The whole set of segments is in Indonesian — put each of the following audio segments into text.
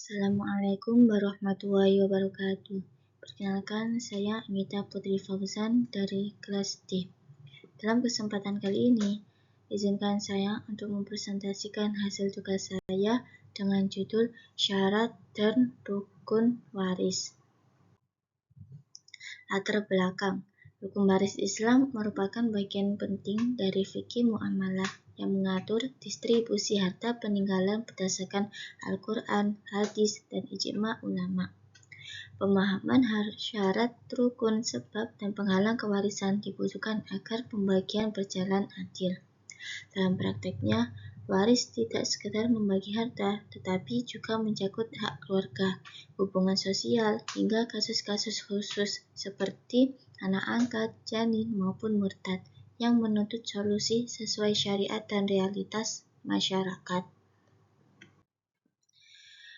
Assalamualaikum warahmatullahi wabarakatuh. Perkenalkan, saya Anggita Putri Fauzan dari kelas D. Dalam kesempatan kali ini, izinkan saya untuk mempresentasikan hasil tugas saya dengan judul Syarat dan Rukun Waris. Latar belakang. Rukun waris Islam merupakan bagian penting dari fikih muamalah yang mengatur distribusi harta peninggalan berdasarkan Al-Quran, hadis, dan ijma ulama. Pemahaman syarat, rukun, sebab, dan penghalang kewarisan dibutuhkan agar pembagian berjalan adil. Dalam prakteknya, waris tidak sekedar membagi harta, tetapi juga mencakup hak keluarga, hubungan sosial, hingga kasus-kasus khusus seperti anak angkat, janin, maupun murtad yang menuntut solusi sesuai syariat dan realitas masyarakat.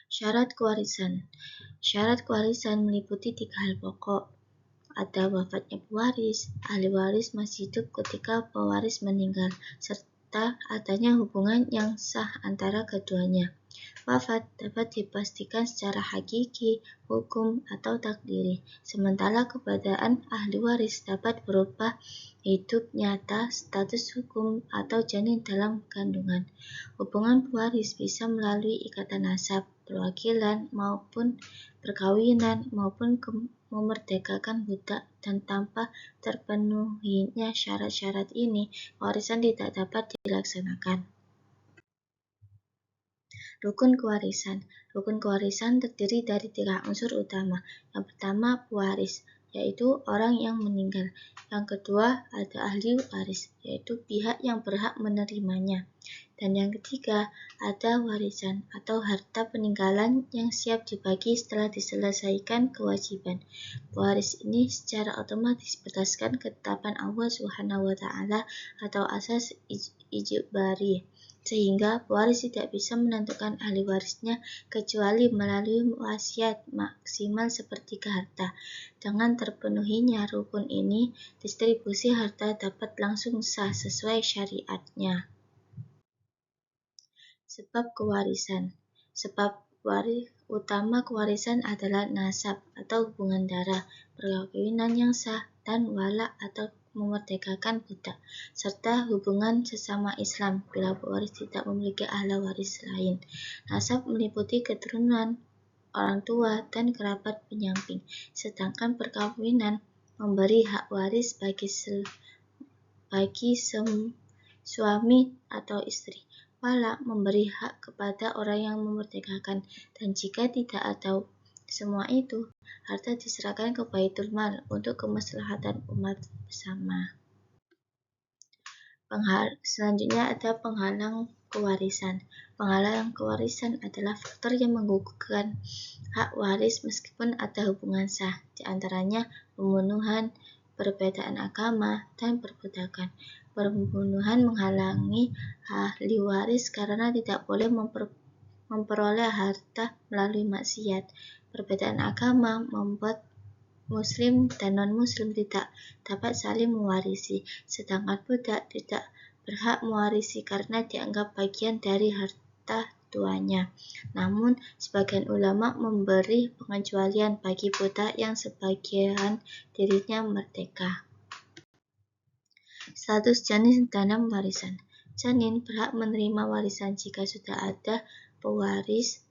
Syarat kewarisan. Syarat kewarisan meliputi 3 hal pokok. Ada wafatnya pewaris, ahli waris masih hidup ketika pewaris meninggal, serta adanya hubungan yang sah antara keduanya. Wafat dapat dipastikan secara hakiki, hukum, atau takdiri, sementara keberadaan ahli waris dapat berupa hidup nyata, status hukum, atau janin dalam kandungan. Hubungan pewaris bisa melalui ikatan nasab, perwakilan, maupun perkawinan, maupun memerdekakan budak, dan tanpa terpenuhinya syarat-syarat ini, warisan tidak dapat dilaksanakan. Rukun kewarisan. Rukun kewarisan terdiri dari 3 unsur utama. Yang pertama, pewaris, yaitu orang yang meninggal. Yang kedua, ada ahli waris, yaitu pihak yang berhak menerimanya. Dan yang ketiga, ada warisan atau harta peninggalan yang siap dibagi setelah diselesaikan kewajiban. Pewaris ini secara otomatis berdasarkan ketetapan Allah SWT atau asas ijbari, sehingga pewaris tidak bisa menentukan ahli warisnya kecuali melalui wasiat maksimal sepertiga harta. Dengan terpenuhinya rukun ini, distribusi harta dapat langsung sah sesuai syariatnya. Sebab kewarisan. Sebab utama kewarisan adalah nasab atau hubungan darah, perkawinan yang sah, dan wala atau memerdekakan budak, serta hubungan sesama Islam bila pewaris tidak memiliki ahli waris lain. Nasab meliputi keturunan, orang tua, dan kerabat penyamping, sedangkan perkawinan memberi hak waris bagi suami atau istri. Wala memberi hak kepada orang yang memerdekakan, dan jika tidak ada semua itu, harta diserahkan ke Baitul Mal untuk kemaslahatan umat bersama. Selanjutnya ada penghalang kewarisan. Penghalang kewarisan adalah faktor yang menggugurkan hak waris meskipun ada hubungan sah, di antaranya pembunuhan, perbedaan agama, dan perbudakan. Pembunuhan menghalangi ahli waris karena tidak boleh memperoleh harta melalui maksiat. Perbedaan agama membuat Muslim dan non-Muslim tidak dapat saling mewarisi, sedangkan budak tidak berhak mewarisi karena dianggap bagian dari harta tuannya. Namun, sebagian ulama memberi pengecualian bagi budak yang sebagian dirinya merdeka. Status janin dalam warisan. Janin berhak menerima warisan jika sudah ada pewaris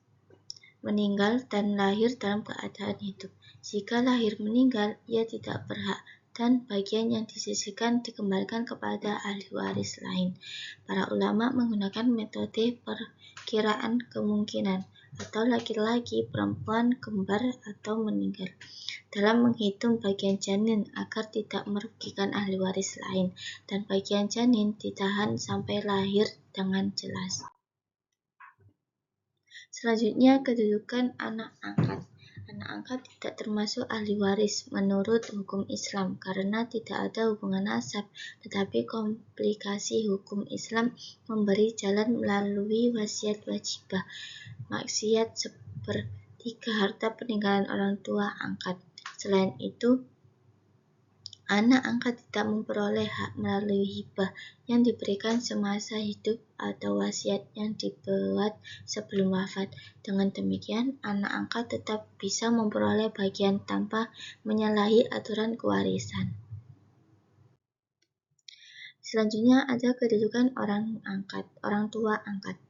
meninggal dan lahir dalam keadaan hidup. Jika lahir meninggal, ia tidak berhak, dan bagian yang disisihkan dikembalikan kepada ahli waris lain. Para ulama menggunakan metode perkiraan kemungkinan atau laki-laki, perempuan, kembar, atau meninggal dalam menghitung bagian janin agar tidak merugikan ahli waris lain, dan bagian janin ditahan sampai lahir dengan jelas. Selanjutnya, kedudukan anak angkat. Anak angkat tidak termasuk ahli waris menurut hukum Islam karena tidak ada hubungan nasab, tetapi komplikasi hukum Islam memberi jalan melalui wasiat wajibah, maksiat sepertiga harta peninggalan orang tua angkat. Selain itu, Anak angkat tidak memperoleh hak melalui hibah yang diberikan semasa hidup atau wasiat yang dibuat sebelum wafat. Dengan demikian, anak angkat tetap bisa memperoleh bagian tanpa menyalahi aturan kewarisan. Selanjutnya ada kedudukan orang tua angkat.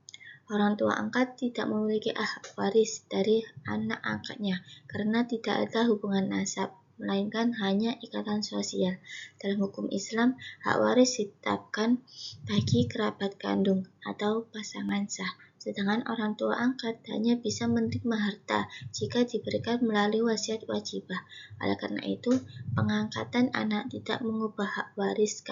Orang tua angkat tidak memiliki hak waris dari anak angkatnya karena tidak ada hubungan nasab, melainkan hanya ikatan sosial. Dalam hukum Islam, hak waris ditetapkan bagi kerabat kandung atau pasangan sah, sedangkan orang tua angkat hanya bisa menerima harta jika diberikan melalui wasiat wajibah. Oleh karena itu, pengangkatan anak tidak mengubah hak waris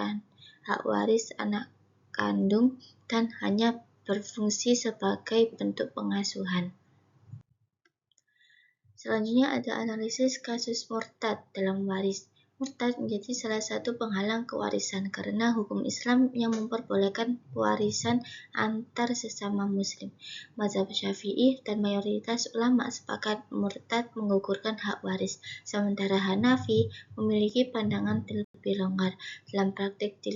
anak kandung dan hanya berfungsi sebagai bentuk pengasuhan. Selanjutnya ada analisis kasus murtad dalam waris. Murtad menjadi salah satu penghalang kewarisan karena hukum Islam yang memperbolehkan pewarisan antar sesama muslim. Mazhab Syafi'i dan mayoritas ulama sepakat murtad menggugurkan hak waris, sementara Hanafi memiliki pandangan lebih longgar. Dalam praktik di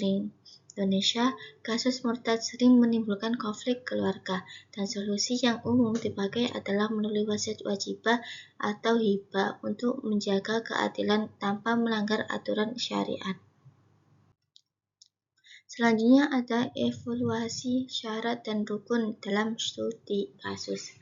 Indonesia, kasus murtad sering menimbulkan konflik keluarga, dan solusi yang umum dipakai adalah melalui wasiat wajibah atau hibah untuk menjaga keadilan tanpa melanggar aturan syariat. Selanjutnya ada evaluasi syarat dan rukun dalam studi kasus.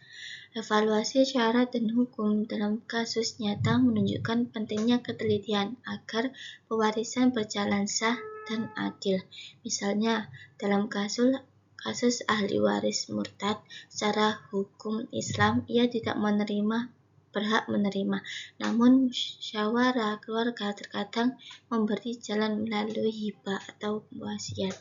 Evaluasi syarat dan hukum dalam kasus nyata menunjukkan pentingnya ketelitian agar pewarisan berjalan sah dan adil. Misalnya, dalam kasus ahli waris murtad, secara hukum Islam ia tidak berhak menerima, namun musyawarah keluarga terkadang memberi jalan melalui hibah atau wasiat.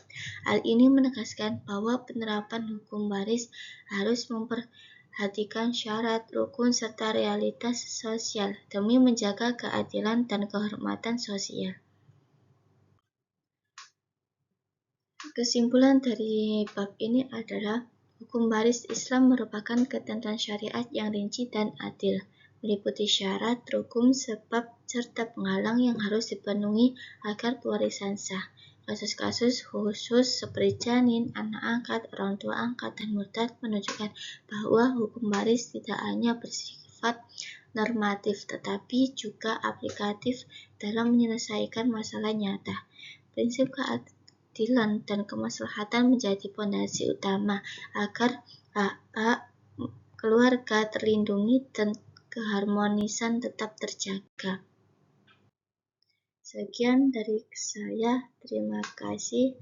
Hal ini menegaskan bahwa penerapan hukum waris harus memperhatikan syarat, rukun, serta realitas sosial demi menjaga keadilan dan kehormatan sosial. Kesimpulan dari bab ini adalah hukum waris Islam merupakan ketentuan syariat yang rinci dan adil, meliputi syarat, rukun, sebab, serta penghalang yang harus dipenuhi agar pewarisan sah. Kasus-kasus khusus seperti janin, anak angkat, orang tua angkat, dan murtad menunjukkan bahwa hukum waris tidak hanya bersifat normatif tetapi juga aplikatif dalam menyelesaikan masalah nyata. Prinsip keadilan dan kemaslahatan menjadi fondasi utama agar hak-hak keluarga terlindungi dan keharmonisan tetap terjaga. Sekian dari saya, terima kasih.